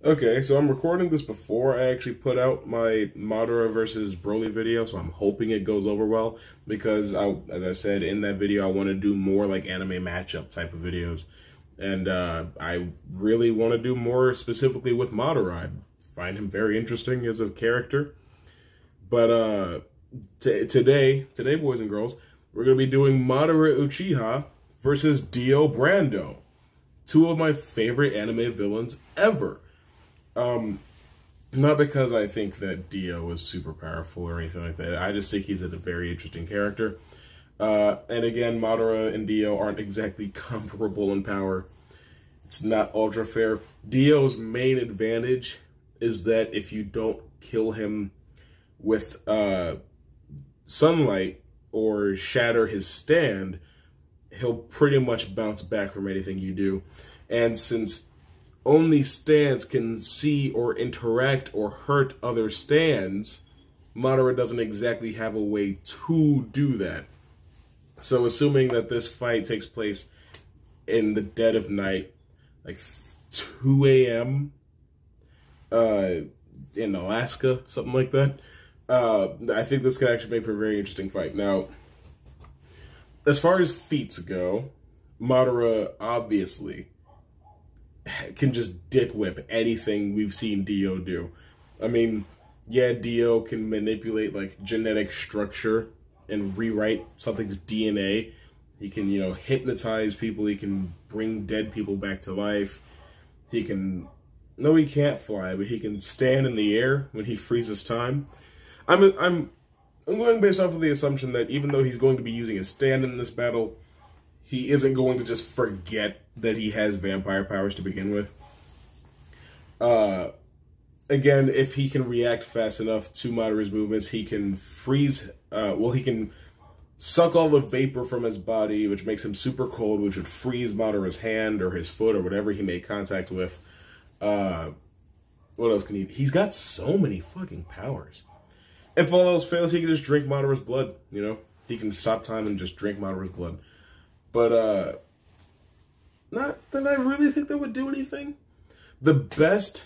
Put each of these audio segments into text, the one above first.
Okay, so I'm recording this before I actually put out my Madara versus Broly video, so I'm hoping it goes over well because as I said in that video, I want to do more like anime matchup type of videos, and I really want to do more specifically with Madara. I find him very interesting as a character, but today, boys and girls, we're gonna be doing Madara Uchiha versus Dio Brando, two of my favorite anime villains ever. Not because I think that Dio is super powerful or anything like that. I just think he's a very interesting character. And again, Madara and Dio aren't exactly comparable in power. It's not ultra fair. Dio's main advantage is that if you don't kill him with sunlight or shatter his stand, he'll pretty much bounce back from anything you do. And since only stands can see or interact or hurt other stands, Madara doesn't exactly have a way to do that. So assuming that this fight takes place in the dead of night, like 2 a.m. In Alaska, something like that, I think this could actually make for a very interesting fight. Now, as far as feats go, Madara obviously can just dick whip anything we've seen Dio do. I mean, yeah, Dio can manipulate like genetic structure and rewrite something's DNA. He can, hypnotize people. He can bring dead people back to life. He can, no, he can't fly, but he can stand in the air when he freezes time. I'm going based off of the assumption that even though he's going to be using his stand in this battle, he isn't going to just forget that he has vampire powers to begin with. Again, if he can react fast enough to Madara's movements, he can freeze, he can suck all the vapor from his body, which makes him super cold, which would freeze Madara's hand or his foot or whatever he made contact with. What else can he... He's got so many fucking powers. If all else fails, he can just drink Madara's blood, He can stop time and just drink Madara's blood. But, not that I really think that would do anything. The best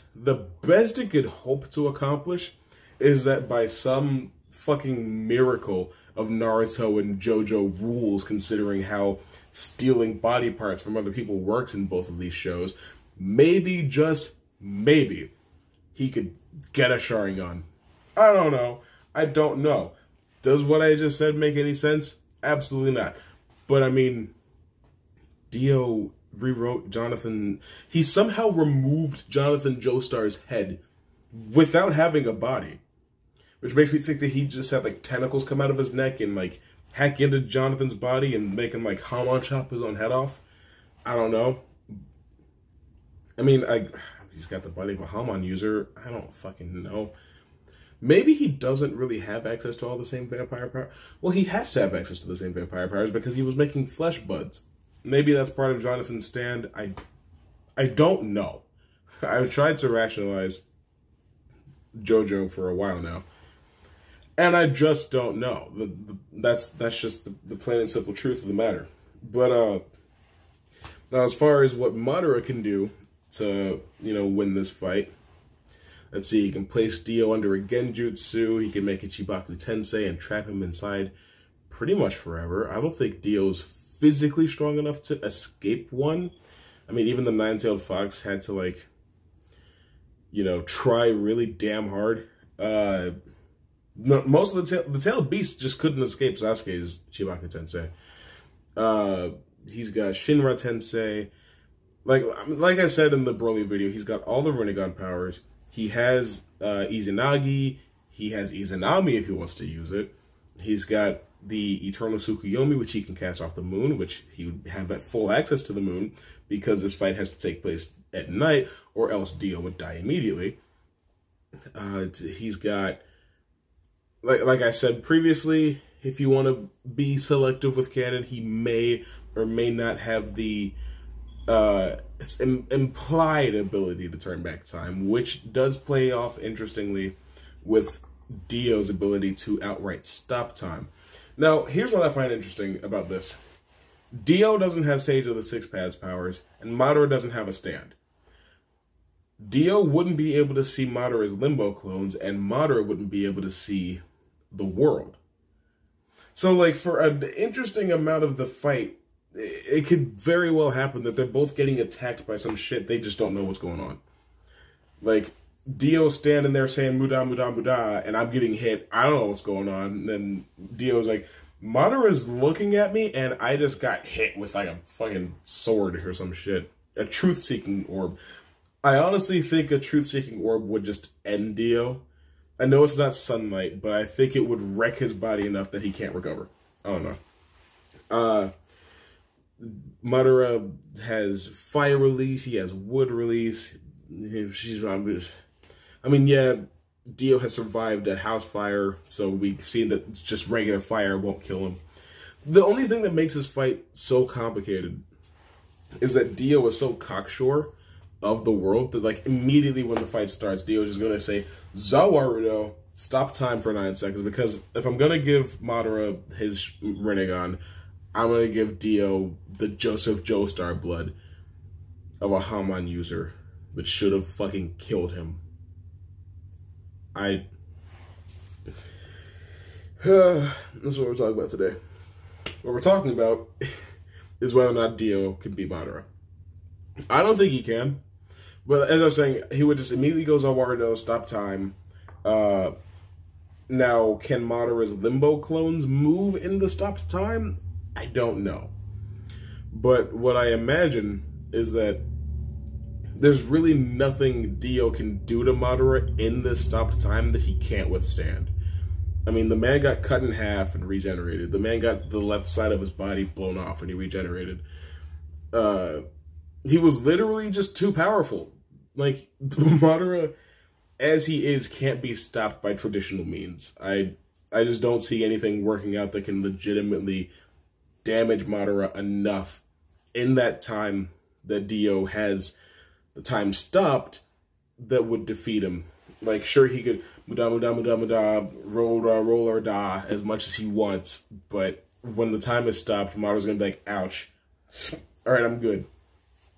it could hope to accomplish is that by some fucking miracle of Naruto and JoJo rules, considering how stealing body parts from other people works in both of these shows, maybe, just maybe, he could get a Sharingan. I don't know. I don't know. Does what I just said make any sense? Absolutely not. But I mean, Dio rewrote Jonathan. He somehow removed Jonathan Joestar's head without having a body, which makes me think that he just had like tentacles come out of his neck and like hack into Jonathan's body and make him like Hamon chop his own head off. I don't know. I mean, he's got the body of a Hamon user. I don't fucking know. Maybe he doesn't really have access to all the same vampire powers. Well, he has to have access to the same vampire powers because he was making flesh buds. Maybe that's part of Jonathan's stand. I don't know. I've tried to rationalize JoJo for a while now, and I just don't know. That's just the plain and simple truth of the matter. But now as far as what Madara can do to win this fight, let's see. He can place Dio under a Genjutsu. He can make a Chibaku Tensei and trap him inside pretty much forever. I don't think Dio's physically strong enough to escape one. I mean, even the Nine-Tailed Fox had to, like, try really damn hard. Most of the Tailed Beast just couldn't escape Sasuke's Chibaku Tensei. He's got Shinra Tensei. Like I said in the Broly video, he's got all the Rinnegan powers. He has Izanagi. He has Izanami if he wants to use it. He's got the Eternal Tsukuyomi, which he can cast off the moon, which he would have that full access to the moon because this fight has to take place at night or else Dio would die immediately. He's got, like I said previously, if you want to be selective with canon, he may or may not have the implied ability to turn back time, which does play off interestingly with Dio's ability to outright stop time. Now, here's what I find interesting about this. Dio doesn't have Sage of the Six Paths powers, and Madara doesn't have a stand. Dio wouldn't be able to see Madara's limbo clones, and Madara wouldn't be able to see the world. So, like, for an interesting amount of the fight, it could very well happen that they're both getting attacked by some shit. They just don't know what's going on. Like, Dio's standing there saying, Muda, Muda, Muda, and I'm getting hit. I don't know what's going on. And then Dio's like, Madara's looking at me, and I just got hit with, like, a fucking sword or some shit. A truth-seeking orb. I honestly think a truth-seeking orb would just end Dio. I know it's not sunlight, but I think it would wreck his body enough that he can't recover. I don't know. Madara has fire release. He has wood release. I mean, yeah, Dio has survived a house fire, so we've seen that just regular fire won't kill him. The only thing that makes this fight so complicated is that Dio is so cocksure of the world that, like, immediately when the fight starts, Dio's just gonna say, Zawarudo, stop time for 9 seconds, because if I'm gonna give Madara his Rinnegan, I'm gonna give Dio the Joseph Joestar blood of a Hamon user that should have fucking killed him. That's what we're talking about today. What we're talking about is whether or not Dio can beat Madara. I don't think he can. But as I was saying, he would just immediately go Zawarudo, stop time. Now, can Madara's limbo clones move in the stopped time? I don't know. But what I imagine is that there's really nothing Dio can do to Madara in this stopped time that he can't withstand. I mean, the man got cut in half and regenerated. The man got the left side of his body blown off and he regenerated. He was literally just too powerful. Like, Madara, as he is, can't be stopped by traditional means. I just don't see anything working out that can legitimately damage Madara enough in that time that Dio has the time stopped that would defeat him. Like, sure, he could Muda, Muda, Muda, Muda, roll or da as much as he wants, but when the time is stopped, Madara's gonna be like, ouch. Alright, I'm good.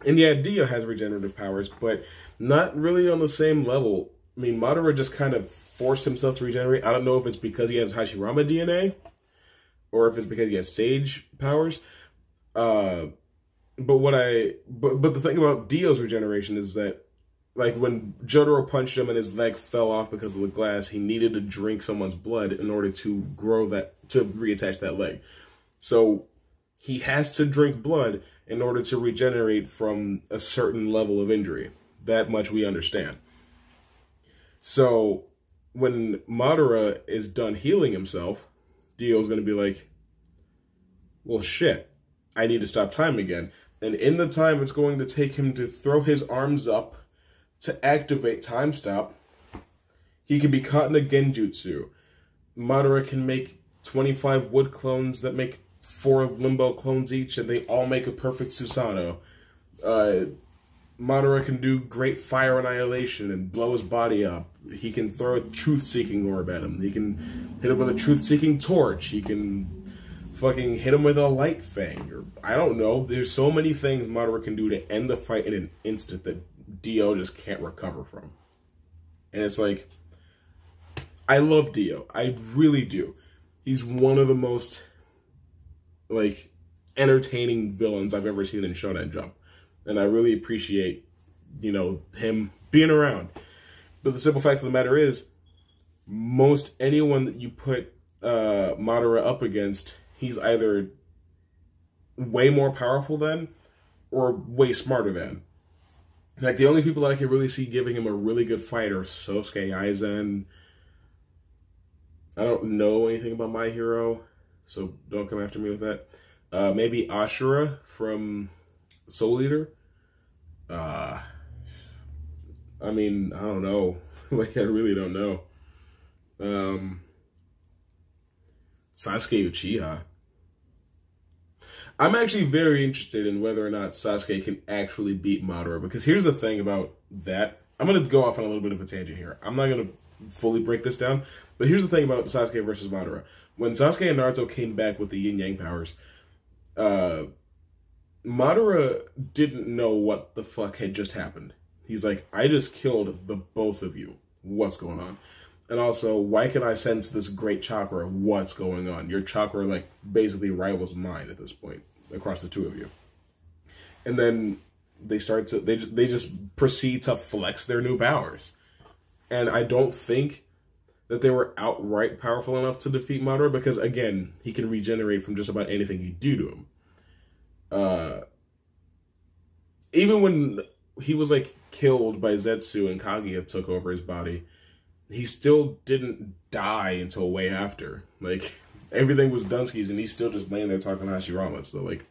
And yeah, Dio has regenerative powers, but not really on the same level. I mean, Madara just kind of forced himself to regenerate. I don't know if it's because he has Hashirama DNA, or if it's because he has Sage powers. But the thing about Dio's regeneration is that, like, when Jotaro punched him and his leg fell off because of the glass, he needed to drink someone's blood in order to to reattach that leg. So he has to drink blood in order to regenerate from a certain level of injury. That much we understand. So when Madara is done healing himself, Dio's going to be like, well, shit, I need to stop time again. And in the time it's going to take him to throw his arms up to activate time stop, he can be caught in a genjutsu. Madara can make 25 wood clones that make 4 limbo clones each, and they all make a perfect Susanoo. Madara can do great fire annihilation and blow his body up. He can throw a truth-seeking orb at him. He can hit him with a truth-seeking torch. He can fucking hit him with a light fang. Or, I don't know. There's so many things Madara can do to end the fight in an instant that Dio just can't recover from. And it's like, I love Dio. I really do. He's one of the most, like, entertaining villains I've ever seen in Shonen Jump. And I really appreciate, you know, him being around. But the simple fact of the matter is, most anyone that you put Madara up against, he's either way more powerful than or way smarter than. Like, the only people that I can really see giving him a really good fight are Sosuke Aizen. I don't know anything about My Hero, so don't come after me with that. Maybe Ashura from Soul Eater. I mean, I don't know. Like, I really don't know. Sasuke Uchiha. I'm actually very interested in whether or not Sasuke can actually beat Madara, because here's the thing about that. I'm going to go off on a little bit of a tangent here. I'm not going to fully break this down, but here's the thing about Sasuke versus Madara. When Sasuke and Naruto came back with the yin-yang powers, Madara didn't know what the fuck had just happened. He's like, I just killed the both of you. What's going on? And also, why can I sense this great chakra? What's going on? Your chakra, like, basically rivals mine at this point, across the two of you. And then they start to, they just proceed to flex their new powers. And I don't think that they were outright powerful enough to defeat Madara, because, again, he can regenerate from just about anything you do to him. Even when he was, like, killed by Zetsu and Kaguya took over his body, he still didn't die until way after. Like, everything was Dunsky's, and he's still just laying there talking to Hashirama. So, like,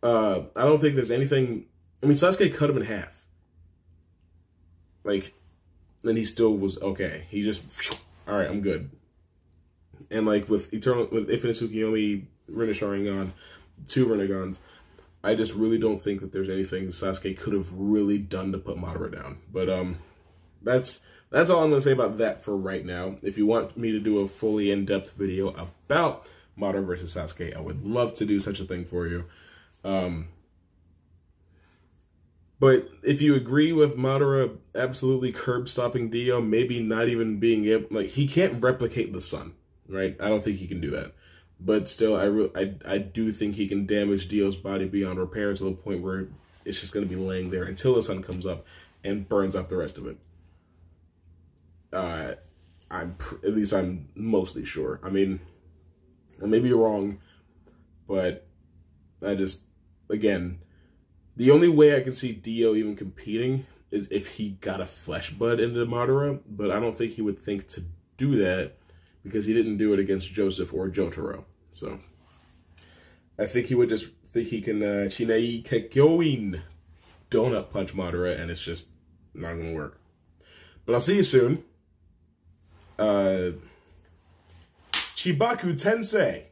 I don't think there's anything... I mean, Sasuke cut him in half. Like, and he still was okay. He just... Alright, I'm good. And, like, with Infinite Tsukiyomi, Rinne Sharingan, 2 Renegons, I just really don't think that there's anything Sasuke could have really done to put Madara down. But, that's all I'm going to say about that for right now. If you want me to do a fully in-depth video about Madara versus Sasuke, I would love to do such a thing for you. But if you agree with Madara absolutely curb-stopping Dio, maybe not even being able... Like, he can't replicate the sun, right? I don't think he can do that. But still, I do think he can damage Dio's body beyond repair to the point where it's just going to be laying there until the sun comes up and burns up the rest of it. At least I'm mostly sure. I mean, I may be wrong, but I just, again, the only way I can see Dio even competing is if he got a flesh bud into Madara, but I don't think he would think to do that because he didn't do it against Joseph or Jotaro. So I think he would just think he can Chinai Kekyoin donut punch Madara, and it's just not going to work. But I'll see you soon. Chibaku Tensei.